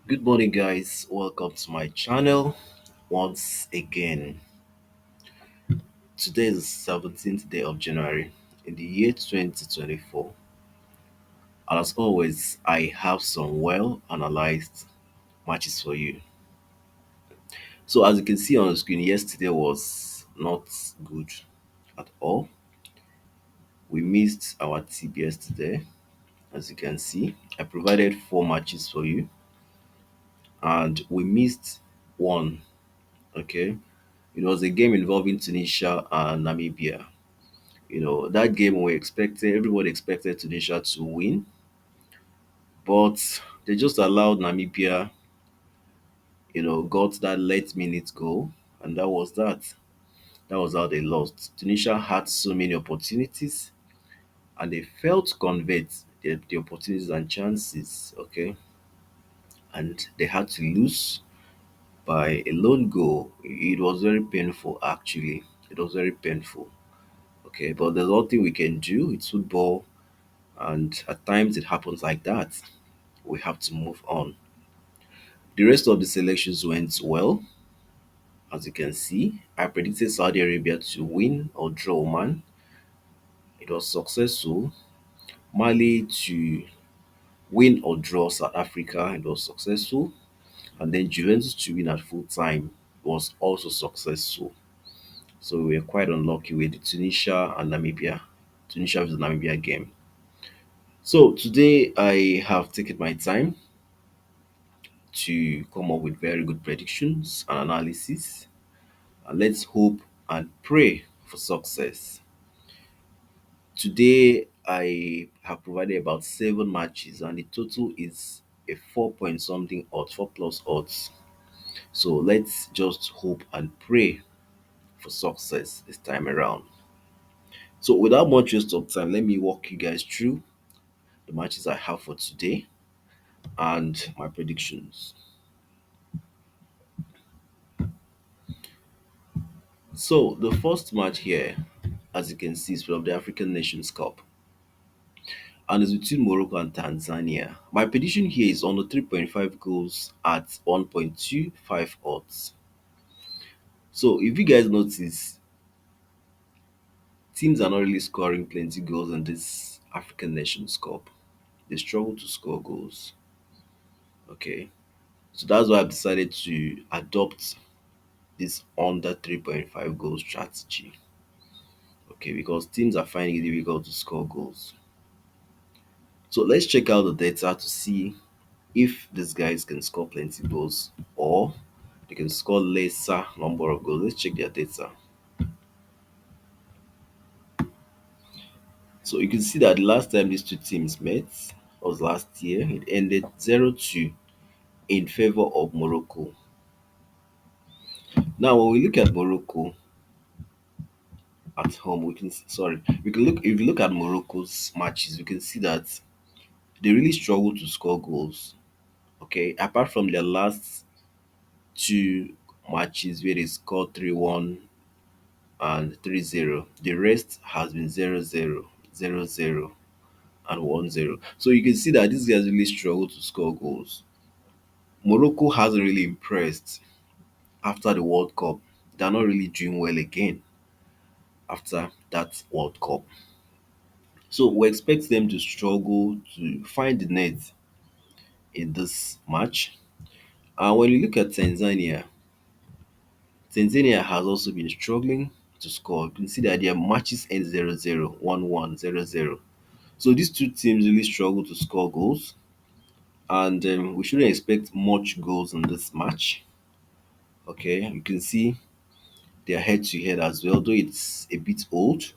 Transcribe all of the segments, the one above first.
Good morning, guys. Welcome to my channel once again. Today is the 17th day of January in the year 2024. And as always, I have some well analyzed matches for you. So, as you can see on the screen, yesterday was not good at all. We missed our tip yesterday, as you can see. I provided four matches for you, and we missed one. Okay, it was a game involving Tunisia and Namibia. That game everybody expected Tunisia to win, but they just allowed Namibia, got that late minute goal, and that was that. That was how they lost. Tunisia had so many opportunities, and they failed to convert the opportunities and chances, okay? And they had to lose by a lone goal. It was very painful, actually. It was very painful, okay? But there's nothing we can do. It's football, and at times it happens like that. We have to move on. The rest of the selections went well, as you can see. I predicted Saudi Arabia to win or draw Oman. It was successful. Mali to win or draw South Africa. It was successful. And then Juventus to win at full time was also successful. So we were quite unlucky with the Tunisia and Namibia, Tunisia vs Namibia game. So today I have taken my time to come up with very good predictions and analysis. And let's hope and pray for success. Today, I have provided about seven matches, and the total is a 4 point something odds, 4 plus odds. So let's just hope and pray for success this time around. So, without much waste of time, let me walk you guys through the matches I have for today and my predictions. So, the first match here, as you can see, is from the African Nations Cup, and it's between Morocco and Tanzania. My prediction here is under 3.5 goals at 1.25 odds. So if you guys notice, teams are not really scoring plenty goals in this African Nations Cup. They struggle to score goals. Okay. So that's why I've decided to adopt this under 3.5 goal strategy. Okay, because teams are finding it difficult to score goals. So let's check out the data to see if these guys can score plenty goals or they can score lesser number of goals. Let's check their data. So you can see that the last time these two teams met was last year. It ended 0-2 in favor of Morocco. Now, when we look at Morocco at home, we can look if you look at Morocco's matches, we can see that they really struggle to score goals. Okay, apart from their last two matches where they scored 3-1 and 3-0. The rest has been 0-0, 0-0, and 1-0. So you can see that these guys really struggle to score goals. Morocco hasn't really impressed after the World Cup. They're not really doing well again after that World Cup. So we expect them to struggle to find the net in this match. And when you look at Tanzania, Tanzania has also been struggling to score. You can see that their matches end 0-0, 1-1, 0-0. So these two teams really struggle to score goals, and we shouldn't expect much goals in this match. Okay, you can see they're head to head as well, though it's a bit old.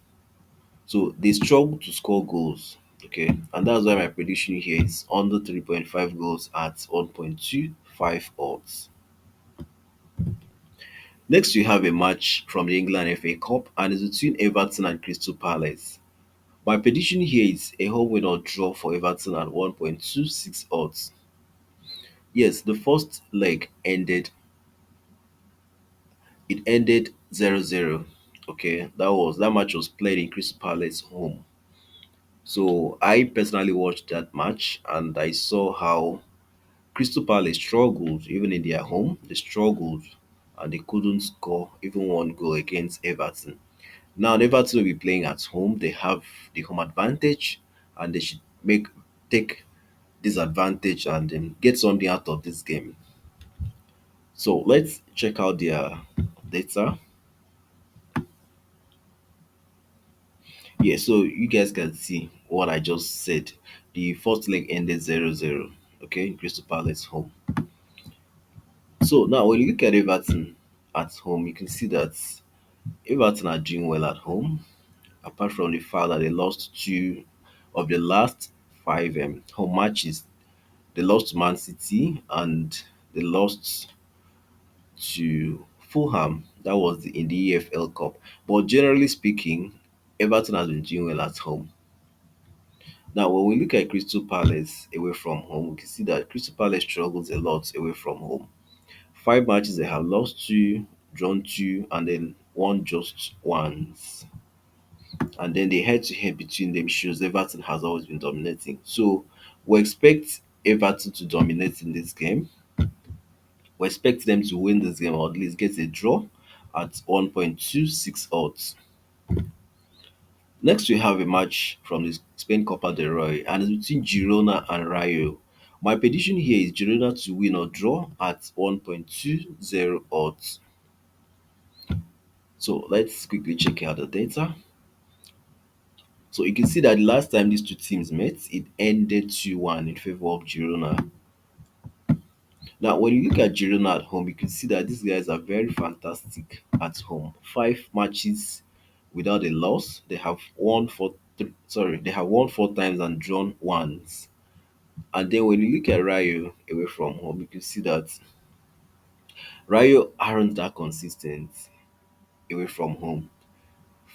So they struggle to score goals. Okay, and that's why my prediction here is under 3.5 goals at 1.25 odds. Next, we have a match from the England FA Cup, and it's between Everton and Crystal Palace. My prediction here is a home win or draw for Everton at 1.26 odds. Yes, the first leg ended 0-0. Okay, that match was played in Crystal Palace home. So I personally watched that match and I saw how Crystal Palace struggled even in their home. They struggled and they couldn't score even one goal against Everton. Now Everton will be playing at home. They have the home advantage and they should make take this advantage and get something out of this game. So let's check out their data. Yeah, so you guys can see what I just said. The first leg ended 0-0. Okay, Crystal Palace home. So now when you look at Everton at home, you can see that Everton are doing well at home, apart from the fact that they lost two of the last five home matches. They lost to Man City and they lost to Fulham. That was in the EFL Cup. But generally speaking, Everton has been doing well at home. Now, when we look at Crystal Palace away from home, we can see that Crystal Palace struggles a lot away from home. Five matches they have lost two, drawn two, and then won just once. And then the head-to-head between them shows Everton has always been dominating. So we expect Everton to dominate in this game. We expect them to win this game or at least get a draw at 1.26 odds. Next, we have a match from the Spain Copa del Rey and it's between Girona and Rayo. My prediction here is Girona to win or draw at 1.20 odds. So let's quickly check out the data. So you can see that the last time these two teams met, it ended 2-1 in favor of Girona. Now, when you look at Girona at home, you can see that these guys are very fantastic at home. Five matches without a loss. They have won they have won four times and drawn once. And then when you look at Rayo away from home, you can see that Rayo aren't that consistent away from home.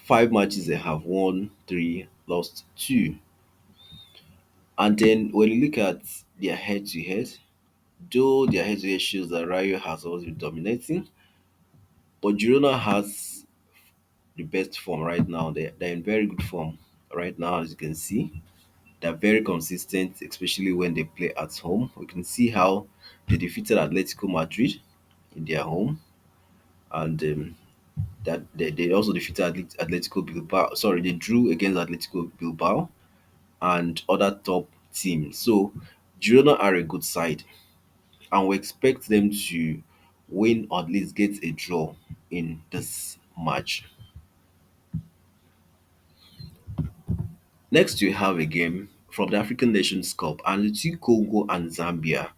Five matches they have won three, lost two. And then when you look at their head to head, though their head to head shows that Rayo has always been dominating, but Girona has the best form right now. They're in very good form right now, as you can see. They're very consistent, especially when they play at home. We can see how they defeated Atletico Madrid in their home, and that they also defeated Atletico Bilbao. Sorry, they drew against Atletico Bilbao and other top teams. So Girona are a good side, and we expect them to win or at least get a draw in this match. Next, we have a game from the African Nations Cup and between Congo and Zambia.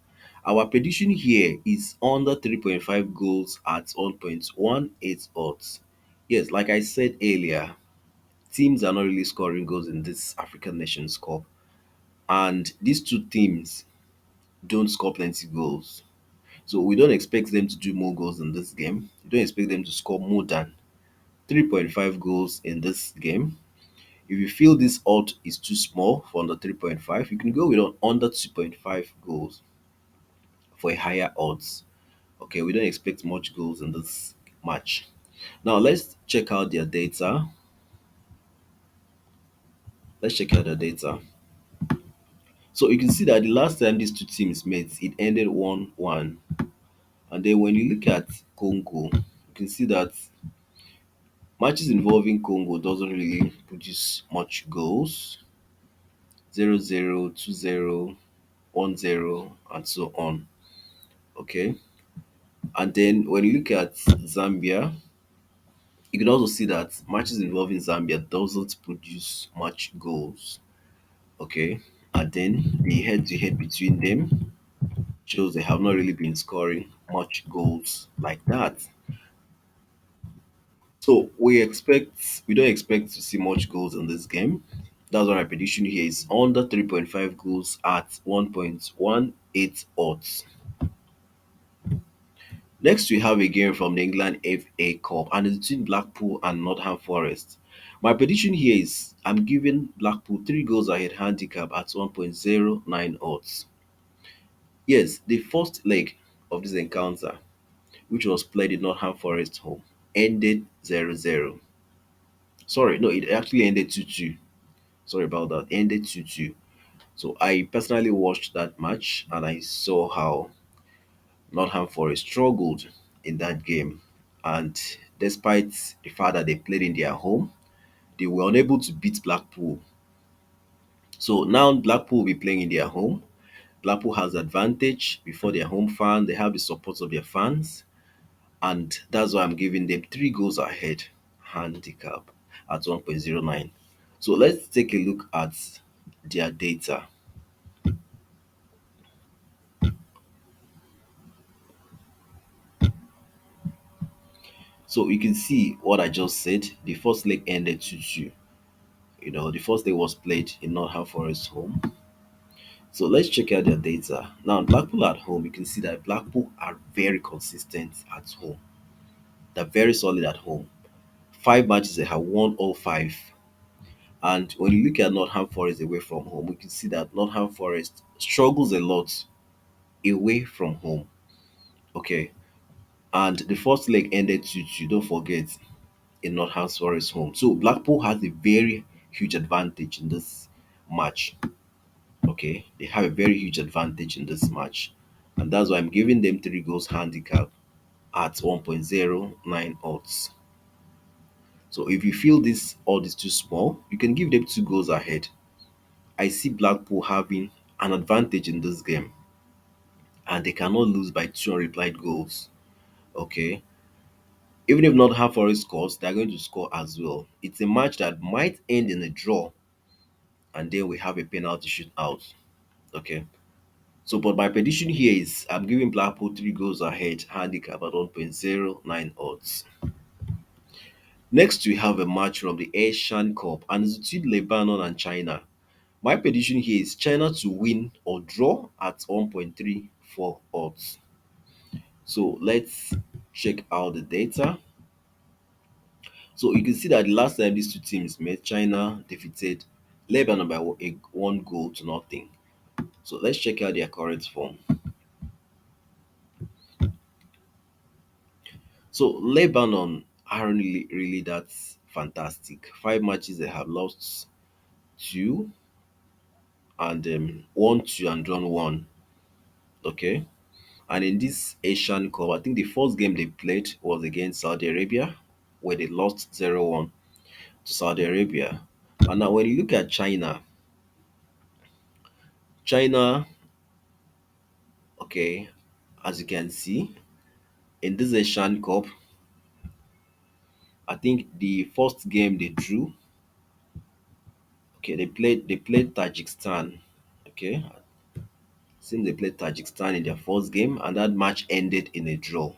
Our prediction here is under 3.5 goals at 1.18 odds. Yes, like I said earlier, teams are not really scoring goals in this African Nations Cup, and these two teams don't score plenty goals. So we don't expect them to do more goals in this game. We don't expect them to score more than 3.5 goals in this game. If you feel this odd is too small for under 3.5, you can go with under 2.5 goals for a higher odds. Okay, we don't expect much goals in this match. Now let's check out their data. Let's check out the data. So you can see that the last time these two teams met, it ended 1-1. And then when you look at Congo, you can see that matches involving Congo doesn't really produce much goals. 0-0, 2-0, 1-0, and so on. Okay. And then when you look at Zambia, you can also see that matches involving Zambia doesn't produce much goals. Okay. And then the head to head between them shows they have not really been scoring much goals like that. So we don't expect to see much goals in this game. That's why my prediction here is under 3.5 goals at 1.18 odds. Next, we have a game from the England FA Cup and it's between Blackpool and Nottingham Forest. My prediction here is I'm giving Blackpool 3 goals ahead handicap at 1.09 odds. Yes, the first leg of this encounter, which was played in Nottingham Forest home, ended 0-0. Sorry, no, it actually ended 2-2. Sorry about that. Ended 2-2. So I personally watched that match and I saw how Nottingham Forest struggled in that game. And despite the fact that they played in their home, they were unable to beat Blackpool. So now Blackpool will be playing in their home. Blackpool has advantage before their home fan. They have the support of their fans. And that's why I'm giving them 3 goals ahead handicap at 1.09. So let's take a look at their data. So you can see what I just said. The first leg ended 2-2. The first leg was played in Nottingham Forest home. So let's check out their data. Now, Blackpool at home, you can see that Blackpool are very consistent at home. They're very solid at home. 5 matches, they have won all five. And when you look at Nottingham Forest away from home, we can see that Nottingham Forest struggles a lot away from home. Okay. And the first leg ended 2-2. Don't forget, in Nottingham Forest home. So Blackpool has a very huge advantage in this match. Okay, they have a very huge advantage in this match, and that's why I'm giving them 3 goals handicap at 1.09 odds. So if you feel this odd is too small, you can give them 2 goals ahead. I see Blackpool having an advantage in this game, and they cannot lose by 2 unreplied goals. Okay, even if not half Forest scores, they're going to score as well. It's a match that might end in a draw, and then we have a penalty shootout. Okay. So, but my prediction here is I'm giving Blackpool 3 goals ahead, handicap at 1.09 odds. Next, we have a match from the Asian Cup, and it's between Lebanon and China. My prediction here is China to win or draw at 1.34 odds. So, let's check out the data. So, you can see that the last time these two teams met, China defeated Lebanon by 1 goal to nothing. So, let's check out their current form. So Lebanon aren't really that fantastic. 5 matches they have lost two and won two and drawn one. Okay. And in this Asian Cup, I think the first game they played was against Saudi Arabia, where they lost 0-1 to Saudi Arabia. And now when you look at China, China, okay, as you can see, in this Asian Cup, I think the first game they drew, okay, they played Tajikistan. Okay, since they played Tajikistan in their first game, and that match ended in a draw.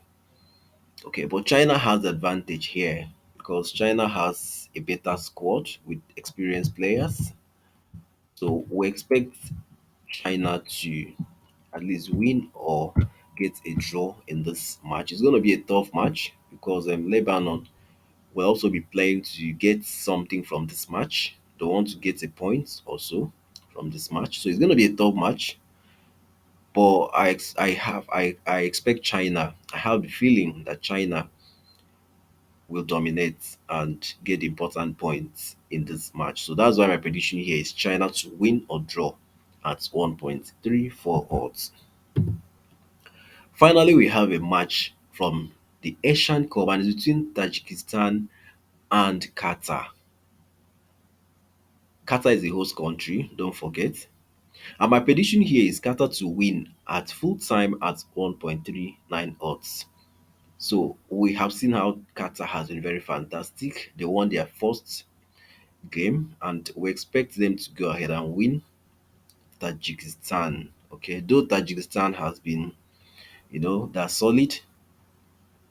Okay, but China has the advantage here because China has a better squad with experienced players. So we expect China to at least win or get a draw in this match. It's going to be a tough match because Lebanon will also be playing to get something from this match. They want to get a point also from this match. So it's going to be a tough match. But I expect China. I have the feeling that China will dominate and get important points in this match. So that's why my prediction here is China to win or draw at 1.34 odds. Finally, we have a match from the Asian Cup and it's between Tajikistan and Qatar. Qatar is a host country, don't forget. And my prediction here is Qatar to win at full time at 1.39 odds. So we have seen how Qatar has been very fantastic. They won their first game, and we expect them to go ahead and win Tajikistan. Okay, though Tajikistan has been, they're solid,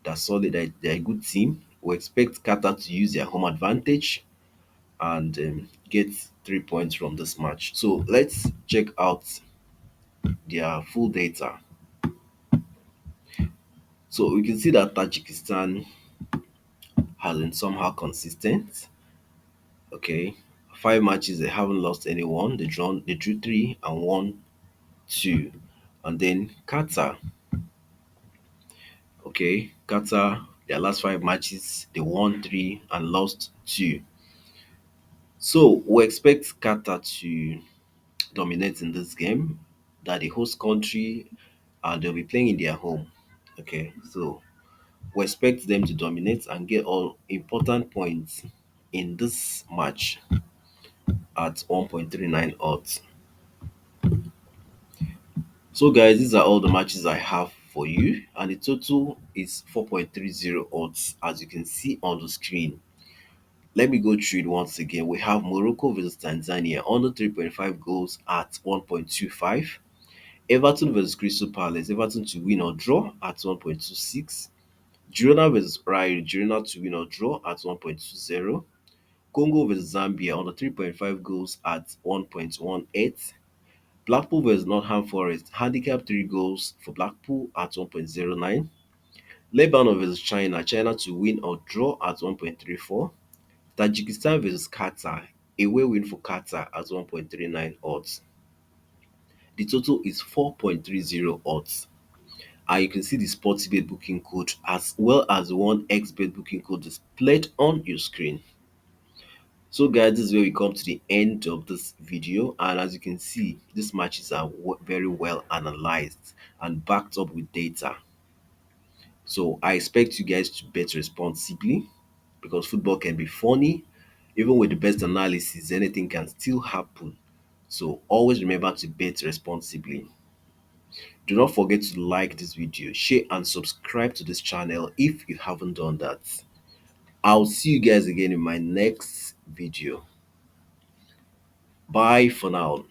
they're a good team. We expect Qatar to use their home advantage and get 3 points from this match. So let's check out their full data. So we can see that Tajikistan has been somehow consistent. Okay, 5 matches they haven't lost anyone. They drew three and won two. And then Qatar, okay, Qatar, their last 5 matches they won three and lost two. So we expect Qatar to dominate in this game, that the host country, they'll be playing in their home. Okay, so we expect them to dominate and get all important points in this match at 1.39 odds. So guys, these are all the matches I have for you, and the total is 4.30 odds, as you can see on the screen. Let me go through it once again. We have Morocco versus Tanzania under 3.5 goals at 1.25. Everton versus Crystal Palace, Everton to win or draw at 1.26. Girona versus Rayo, Girona to win or draw at 1.20. Congo versus Zambia under 3.5 goals at 1.18. Blackpool vs Nottingham Forest, handicap 3 goals for Blackpool at 1.09. Lebanon vs China, China to win or draw at 1.34. Tajikistan vs Qatar, away win for Qatar at 1.39 odds. The total is 4.30 odds. And you can see the Sportsbet booking code as well as one XBet booking code displayed on your screen. So guys, this is where we come to the end of this video, and as you can see, these matches are very well analyzed and backed up with data. So I expect you guys to bet responsibly, because football can be funny. Even with the best analysis, anything can still happen. So always remember to bet responsibly. Do not forget to like this video, share and subscribe to this channel if you haven't done that. I'll see you guys again in my next video. Bye for now.